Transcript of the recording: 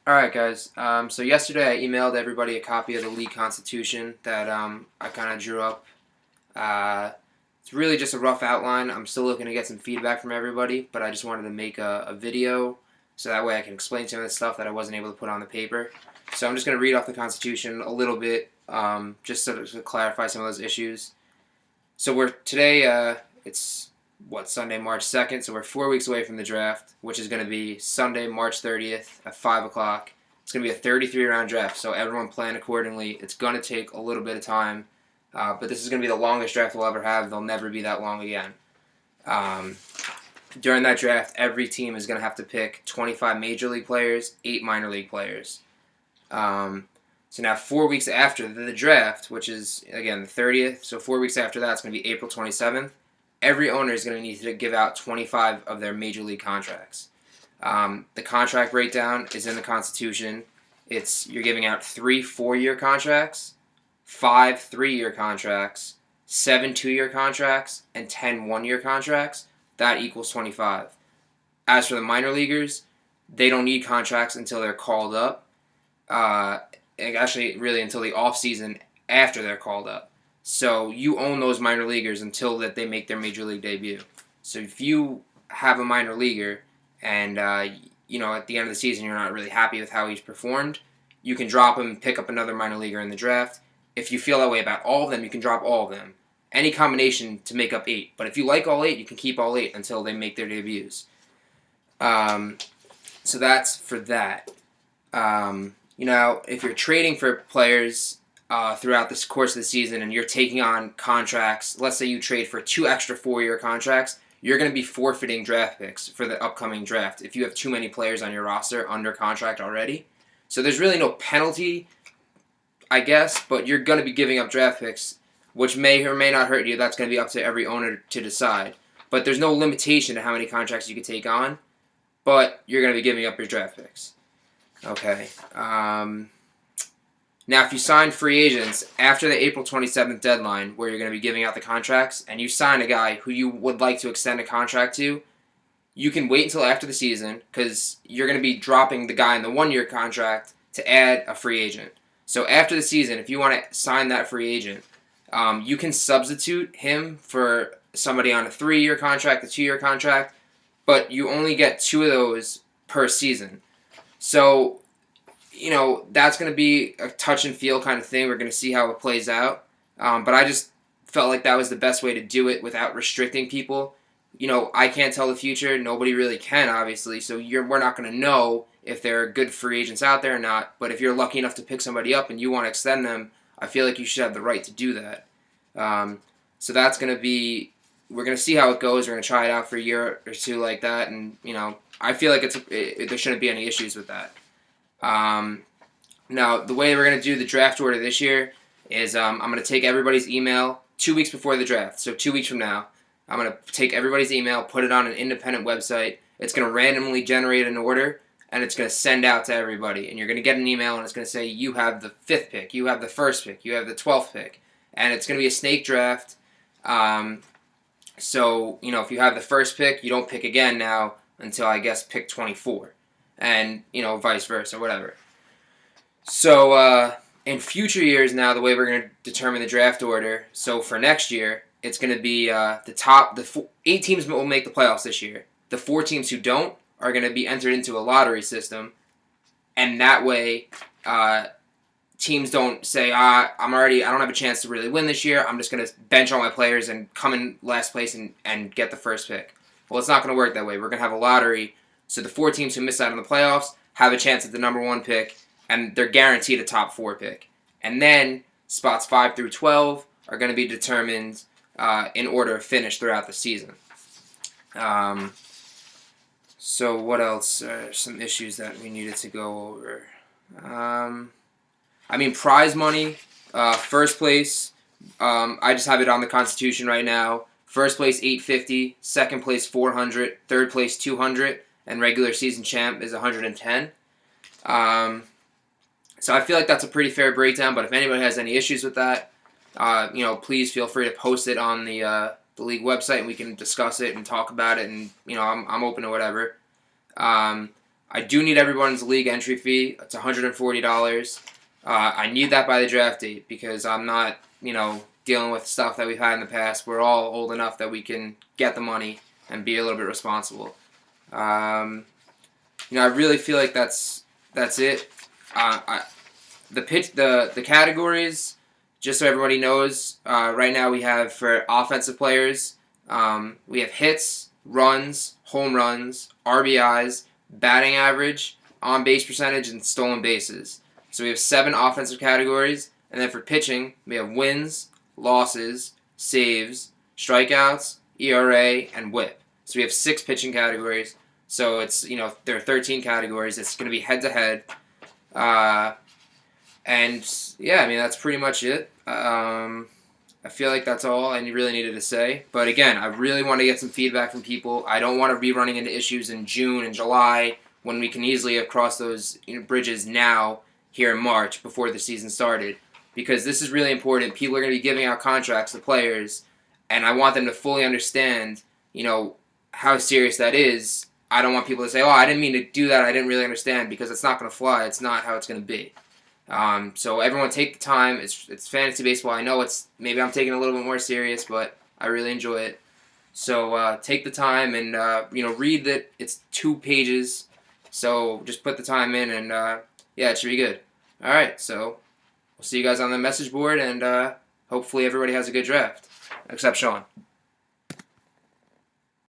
Alright guys, so yesterday I emailed everybody a copy of the league constitution that I kind of drew up. It's really just a rough outline. I'm still looking to get some feedback from everybody, but I just wanted to make a video so that way I can explain some of the stuff that I wasn't able to put on the paper. So I'm just going to read off the constitution a little bit, just to clarify some of those issues. So it's Sunday, March 2nd, so we're 4 weeks away from the draft, which is going to be Sunday, March 30th at 5 o'clock. It's going to be a 33-round draft, so everyone plan accordingly. It's going to take a little bit of time, but this is going to be the longest draft we'll ever have. They'll never be that long again. During that draft, every team is going to have to pick 25 major league players, 8 minor league players. So now 4 weeks after the draft, which is, again, the 30th, so 4 weeks after that, it's going to be April 27th, every owner is going to need to give out 25 of their major league contracts. The contract breakdown is in the Constitution. You're giving out 3 4-year contracts, 5 3-year contracts, 7 2-year contracts, and 10 1-year contracts. That equals 25. As for the minor leaguers, they don't need contracts until they're called up. Actually, really until the off season after they're called up. So you own those minor leaguers until that they make their major league debut. So if you have a minor leaguer and at the end of the season you're not really happy with how he's performed, you can drop him and pick up another minor leaguer in the draft. If you feel that way about all of them, you can drop all of them. Any combination to make up 8. But if you like all 8, you can keep all 8 until they make their debuts. So that's for that. If you're trading for players throughout this course of the season and you're taking on contracts, let's say you trade for 2 extra 4-year contracts, you're going to be forfeiting draft picks for the upcoming draft if you have too many players on your roster under contract already. So there's really no penalty, I guess, but you're going to be giving up draft picks, which may or may not hurt you. That's going to be up to every owner to decide. But there's no limitation to how many contracts you can take on, but you're going to be giving up your draft picks. Okay. Now, if you sign free agents after the April 27th deadline, where you're going to be giving out the contracts, and you sign a guy who you would like to extend a contract to, you can wait until after the season because you're going to be dropping the guy in the 1-year contract to add a free agent. So after the season, if you want to sign that free agent, you can substitute him for somebody on a 3-year contract, a 2-year contract, but you only get 2 of those per season. So, that's going to be a touch and feel kind of thing. We're going to see how it plays out. But I just felt like that was the best way to do it without restricting people. I can't tell the future. Nobody really can, obviously. So we're not going to know if there are good free agents out there or not. But if you're lucky enough to pick somebody up and you want to extend them, I feel like you should have the right to do that. So that's going to be, we're going to see how it goes. We're going to try it out for a year or 2 like that. And, I feel like there shouldn't be any issues with that. Now, the way we're going to do the draft order this year is I'm going to take everybody's email 2 weeks before the draft. So 2 weeks from now, I'm going to take everybody's email, put it on an independent website. It's going to randomly generate an order, and it's going to send out to everybody. And you're going to get an email, and it's going to say, you have the 5th pick, you have the 1st pick, you have the 12th pick. And it's going to be a snake draft. So, if you have the 1st pick, you don't pick again now until, I guess, pick 24. And, vice versa, whatever. So, in future years now, the way we're going to determine the draft order, so for next year, it's going to be the 8 teams will make the playoffs this year. The 4 teams who don't are going to be entered into a lottery system, and that way, teams don't say, I don't have a chance to really win this year, I'm just going to bench all my players and come in last place and get the 1st pick. Well, it's not going to work that way. We're going to have a lottery, so the 4 teams who miss out on the playoffs have a chance at the number 1 pick, and they're guaranteed a top 4 pick. And then spots 5 through 12 are going to be determined in order of finish throughout the season. So what else are some issues that we needed to go over? Prize money, 1st place, I just have it on the Constitution right now. 1st place $850, 2nd place $400, 3rd place $200, and regular season champ is $110. So I feel like that's a pretty fair breakdown. But if anybody has any issues with that, please feel free to post it on the league website, and we can discuss it and talk about it. And I'm open to whatever. I do need everyone's league entry fee. It's $140. I need that by the draft date because I'm not, dealing with stuff that we've had in the past. We're all old enough that we can get the money and be a little bit responsible. I really feel like that's it. The categories, just so everybody knows, right now we have for offensive players, we have hits, runs, home runs, RBIs, batting average, on base percentage, and stolen bases. So we have 7 offensive categories, and then for pitching, we have wins, losses, saves, strikeouts, ERA, and WHIP. So we have 6 pitching categories. So it's, there are 13 categories. It's going to be head-to-head. And, yeah, that's pretty much it. I feel like that's all I really needed to say. But, again, I really want to get some feedback from people. I don't want to be running into issues in June and July when we can easily have crossed those bridges now here in March before the season started. Because this is really important. People are going to be giving out contracts to players, and I want them to fully understand, how serious that is. I don't want people to say, oh, I didn't mean to do that, I didn't really understand, because it's not going to fly. It's not how it's going to be. So everyone take the time. It's fantasy baseball. I know maybe I'm taking it a little bit more serious, but I really enjoy it. So take the time and, read that it's 2 pages. So just put the time in, and, it should be good. All right, so we'll see you guys on the message board, and hopefully everybody has a good draft, except Sean.